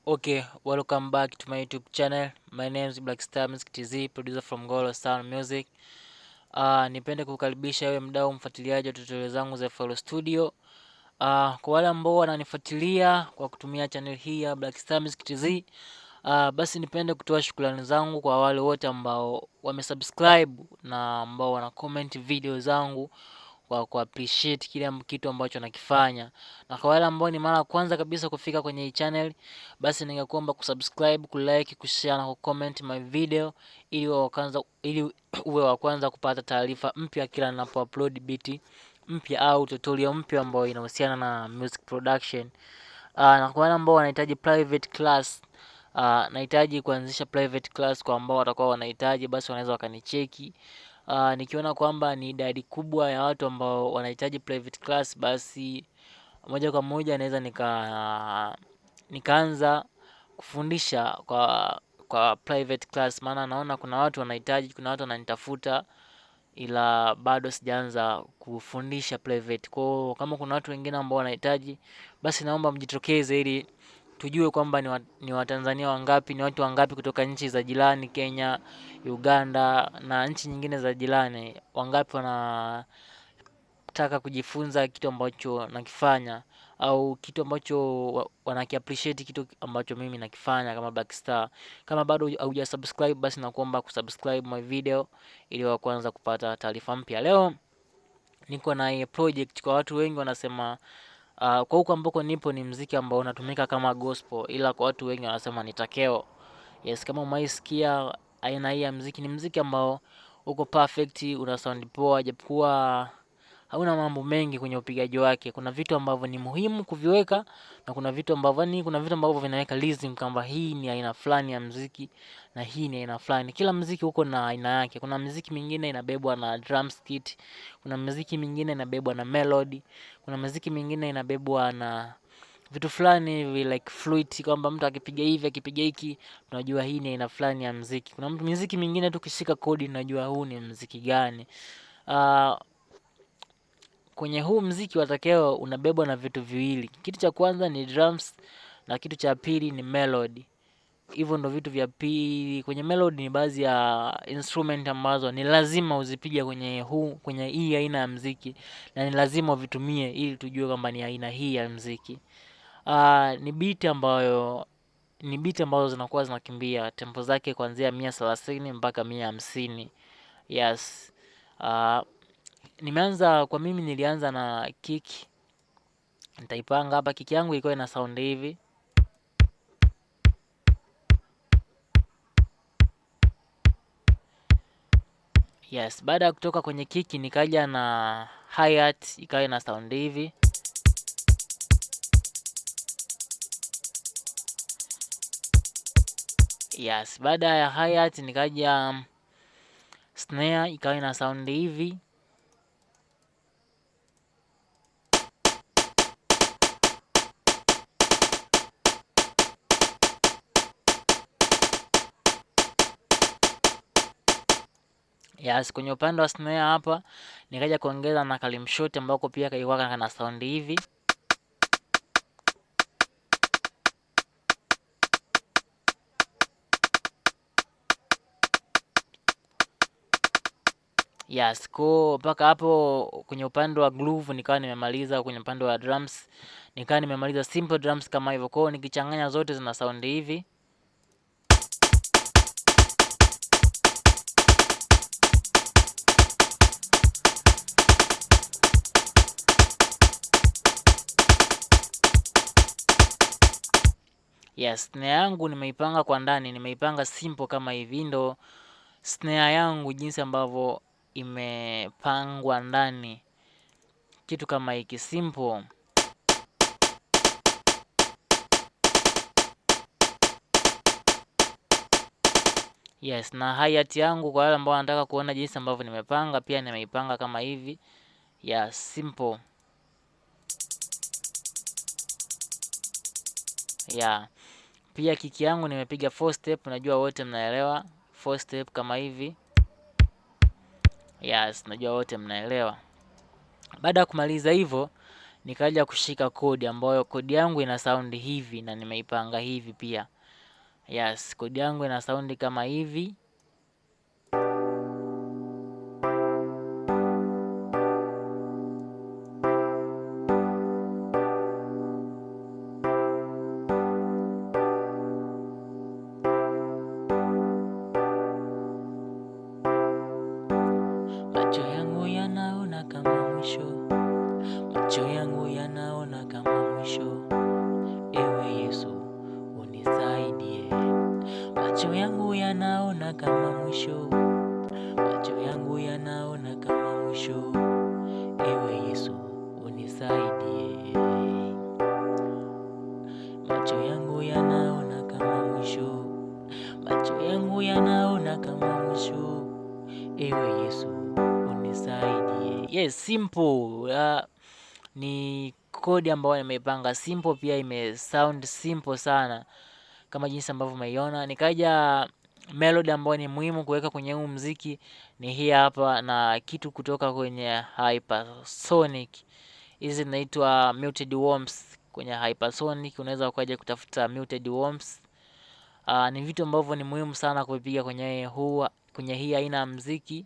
Okay, welcome back to my YouTube channel. My name is Black Star Music TZ, producer from Golo Sound Music. Nipende kukaribisha wewe mdau mfuatiliaji wa tutorial zangu za FL Studio. Kwa wale ambao wananifuatilia kwa kutumia channel hii ya Black Star Music TZ, basi nipende kutoa shukrani zangu kwa wale wote ambao wamesubscribe na ambao wana comment video zangu kwa appreciate kile kitu ambacho nakifanya. Na kwa wale ambao ni mara kwanza kabisa kufika kwenye hii channel, basi ningekuomba kusubscribe, kulike, kushare na kucomment my video ili uwe wa kwanza kupata taarifa mpya kila ninapo upload beat mpya au tutorial mpya ambayo inahusiana na music production. Na kwa wale ambao wanahitaji private class, nahitaji kuanzisha private class kwa ambao watakuwa wanahitaji, basi wanaweza wakanicheki. Nikiona kwamba ni idadi kubwa ya watu ambao wanahitaji private class, basi moja kwa moja naweza nikaanza kufundisha kwa private class, maana naona kuna watu wanahitaji, kuna watu wananitafuta, ila bado sijaanza kufundisha private. Kwa kama kuna watu wengine ambao wanahitaji, basi naomba mjitokeze ili tujue kwamba ni Watanzania wangapi, ni watu wangapi kutoka nchi za jirani Kenya, Uganda na nchi nyingine za jirani, wangapi wanataka kujifunza kitu ambacho nakifanya au kitu ambacho wanakiappreciate kitu ambacho mimi nakifanya kama Black Star. Kama bado hujasubscribe, basi nakuomba kusubscribe my video ili wa kwanza kupata taarifa mpya. Leo niko na project. Kwa watu wengi wanasema kwa huko ambako nipo ni mziki ambao unatumika kama gospel, ila kwa watu wengi wanasema ni takeo. Yes, kama umaisikia aina hii ya mziki, ni mziki ambao uko perfect, una sound poa, japokuwa hauna mambo mengi kwenye upigaji wake. Kuna vitu ambavyo ni muhimu kuviweka na kuna vitu ambavyo vinaweka rhythm kwamba hii ni aina fulani ya mziki na hii ni aina fulani. Kila mziki uko na aina yake. Kuna mziki mingine inabebwa na drums kit, kuna mziki mingine inabebwa na melody, kuna mziki mingine inabebwa na vitu fulani hivi like fluid, kwamba mtu akipiga hivi akipiga hiki tunajua hii ni aina fulani ya mziki. Kuna mziki mingine tu kishika kodi tunajua huu ni mziki gani. Kwenye huu mziki wa takeo unabebwa na vitu viwili. Kitu cha kwanza ni drums na kitu cha pili ni melody. Hivyo ndo vitu vya pili. Kwenye melody ni baadhi ya instrument ambazo ni lazima uzipige kwenye hii aina ya mziki, na ni lazima uvitumie ili tujue kwamba ni aina hii ya mziki. Ni beat ambazo zinakuwa zinakimbia tempo zake kuanzia 130 mpaka 150. Yes. Mimi nilianza na kick. Nitaipanga hapa, kick yangu ilikuwa ina sound hivi. Yes, baada ya kutoka kwenye kick nikaja na hi-hat ikawa ina sound hivi. Yes, baada ya hi-hat nikaja snare ikawa ina sound hivi. Yes, kwenye upande wa snare hapa nikaja kuongeza na kalimshot ambako pia kaikuwa kana sound hivi. Yes, mpaka hapo kwenye upande wa groove nikawa nimemaliza. Kwenye upande wa drums nikawa nimemaliza simple drums kama hivyo. Kwa nikichanganya zote zina sound hivi. Yes, snare yangu nimeipanga kwa ndani, nimeipanga simple kama hivi. Ndo snare yangu jinsi ambavyo imepangwa ndani, kitu kama hiki simple. Yes, na hi-hat yangu kwa wale ambao wanataka kuona jinsi ambavyo nimepanga, pia nimeipanga kama hivi. Yes, simple. Yeah. Pia kiki yangu nimepiga 4 step, najua wote mnaelewa 4 step kama hivi. Yes, najua wote mnaelewa. Baada ya kumaliza hivyo nikaja kushika kodi ambayo kodi yangu ina sound hivi na nimeipanga hivi pia. Yes, kodi yangu ina sound kama hivi. Macho yangu yanaona kama mwisho, macho yangu yanaona kama mwisho. Ewe Yesu unisaidie. Macho yangu yanaona kama mwisho, macho yangu yanaona kama mwisho. Ewe Yesu unisaidie. Macho yangu yanaona kama mwisho, macho yangu yanaona kama mwisho. Ewe Yesu unisaidie. Yes, simple. Ni kodi ambayo nimeipanga simple, pia ime sound simple sana kama jinsi ambavyo umeiona. Nikaja melody ambayo ni muhimu kuweka kwenye huu muziki ni hii hapa, na kitu kutoka kwenye Hypersonic. Hizi zinaitwa muted worms. Kwenye Hypersonic unaweza ukaja kutafuta muted worms. Ni vitu ambavyo ni muhimu sana kuvipiga kwenye hii aina ya muziki.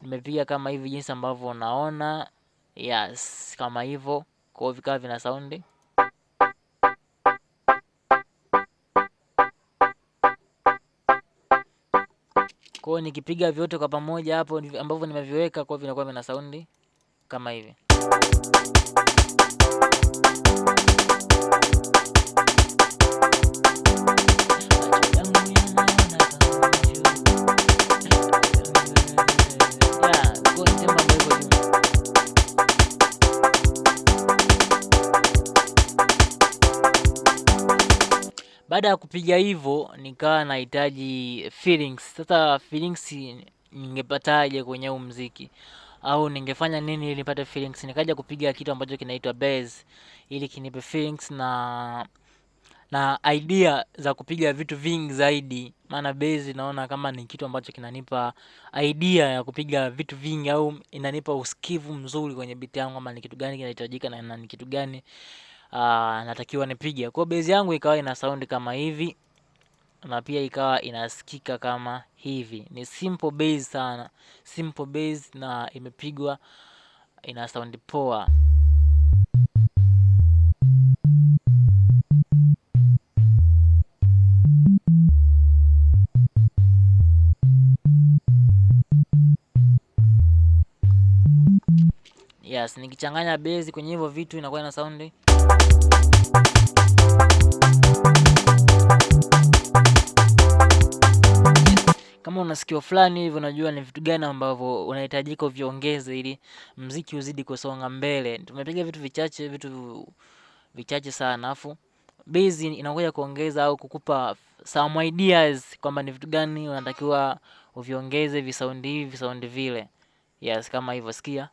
Nimepiga kama hivi jinsi ambavyo unaona. Yes, kama hivyo. Kwa hiyo vikawa vina sound. Kwa hiyo nikipiga vyote kwa pamoja hapo ambavyo nimeviweka, kwa hiyo vinakuwa vina sound kama hivi. Baada ya kupiga hivyo nikawa nahitaji feelings. Sasa feelings ningepataje kwenye huu muziki? Au ningefanya nini ili nipate feelings? Nikaja kupiga kitu ambacho kinaitwa bass ili kinipe feelings na idea za kupiga vitu vingi zaidi. Maana bass naona kama ni kitu ambacho kinanipa idea ya kupiga vitu vingi, au inanipa usikivu mzuri kwenye beat yangu, kama ni kitu gani kinahitajika na ni kitu gani natakiwa nipige. Kwa bass yangu ikawa ina sound kama hivi, na pia ikawa inasikika kama hivi. Ni simple bass sana, simple bass, na imepigwa ina sound poa. Yes, nikichanganya bass kwenye hivyo vitu inakuwa ina sound. Kama una sikio fulani hivi unajua ni vitu gani ambavyo unahitajika uviongeze ili muziki uzidi kusonga mbele. Tumepiga vitu vichache sana, afu bass inakuja kuongeza au kukupa some ideas kwamba ni vitu gani unatakiwa uviongeze, visound hivi, visound vile. Yes, kama hivyo, sikia.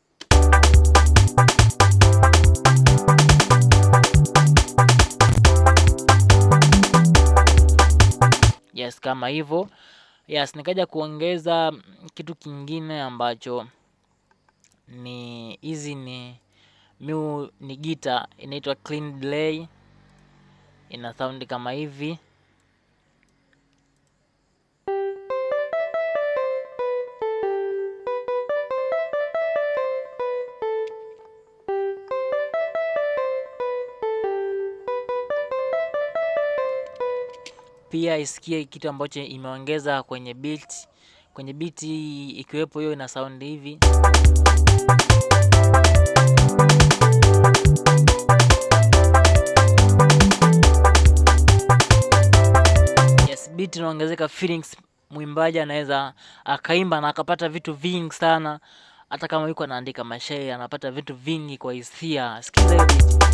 Yes, kama hivyo. Yes, nikaja kuongeza kitu kingine ambacho ni hizi ni guitar, inaitwa clean delay, ina sound kama hivi. Pia isikie kitu ambacho imeongeza kwenye beat. Kwenye beat ikiwepo hiyo ina sound hivi. Yes, beat inaongezeka feelings, mwimbaji anaweza akaimba na akapata vitu vingi sana. Hata kama yuko anaandika mashairi anapata vitu vingi kwa hisia. Sikiza hiyo beat.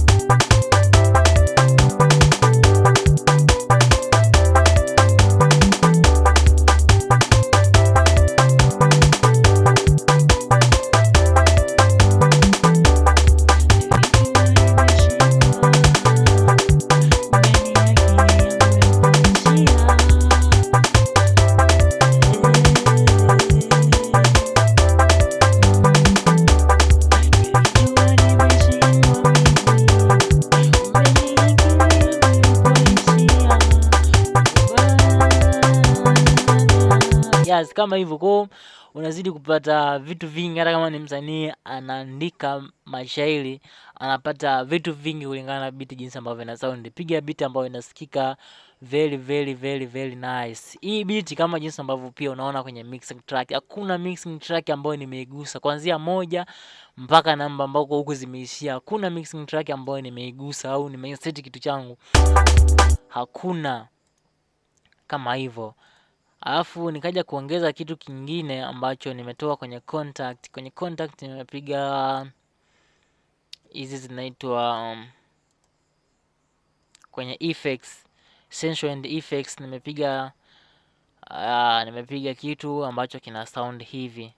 basi kama hivyo. Kwa unazidi kupata vitu vingi, hata kama ni msanii anaandika mashairi anapata vitu vingi kulingana na beat jinsi ambavyo ina sound. Piga beat ambayo inasikika very very very very nice. Hii beat kama jinsi ambavyo pia unaona kwenye mixing track, hakuna mixing track ambayo nimeigusa kuanzia moja mpaka namba ambako huku zimeishia. Hakuna mixing track ambayo nimeigusa au nimeinsert kitu changu, hakuna kama hivyo. Alafu nikaja kuongeza kitu kingine ambacho nimetoa kwenye contact. Kwenye contact nimepiga hizi zinaitwa kwenye effects, sensual and effects, nimepiga kitu ambacho kina sound hivi.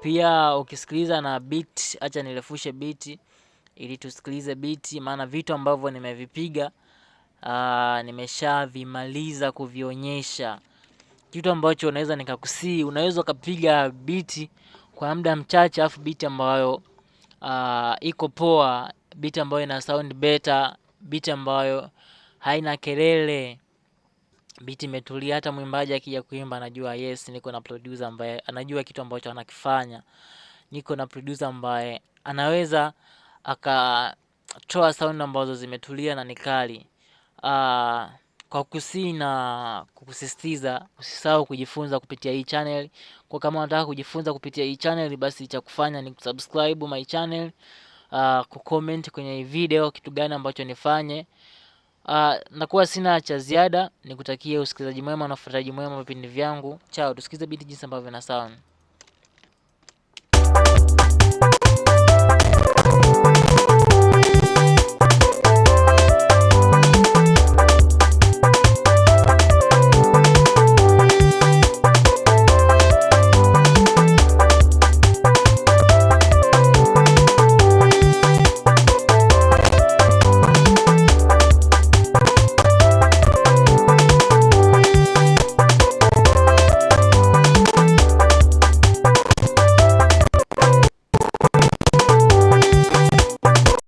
Pia ukisikiliza na beat, acha nirefushe beat ili tusikilize beat, maana vitu ambavyo nimevipiga nimeshavimaliza kuvionyesha. Kitu ambacho unaweza nikakusii, unaweza ukapiga beat kwa muda mchache afu beat ambayo iko poa, beat ambayo ina sound better, beat ambayo haina kelele, beat imetulia. Hata mwimbaji akija kuimba anajua yes, niko na producer ambaye anajua kitu ambacho anakifanya. Niko na producer ambaye anaweza akatoa sound ambazo zimetulia na nikali. Kwa kusii na kukusisitiza, usisahau kujifunza kupitia hii channel. Kwa kama unataka kujifunza kupitia hii channel, basi cha kufanya ni kusubscribe my channel, kucomment kwenye hii video kitu gani ambacho nifanye. Nakuwa sina cha ziada, nikutakie usikilizaji mwema na ufuatiliaji mwema wa vipindi vyangu. Chao, tusikize beat jinsi ambavyo ina sound.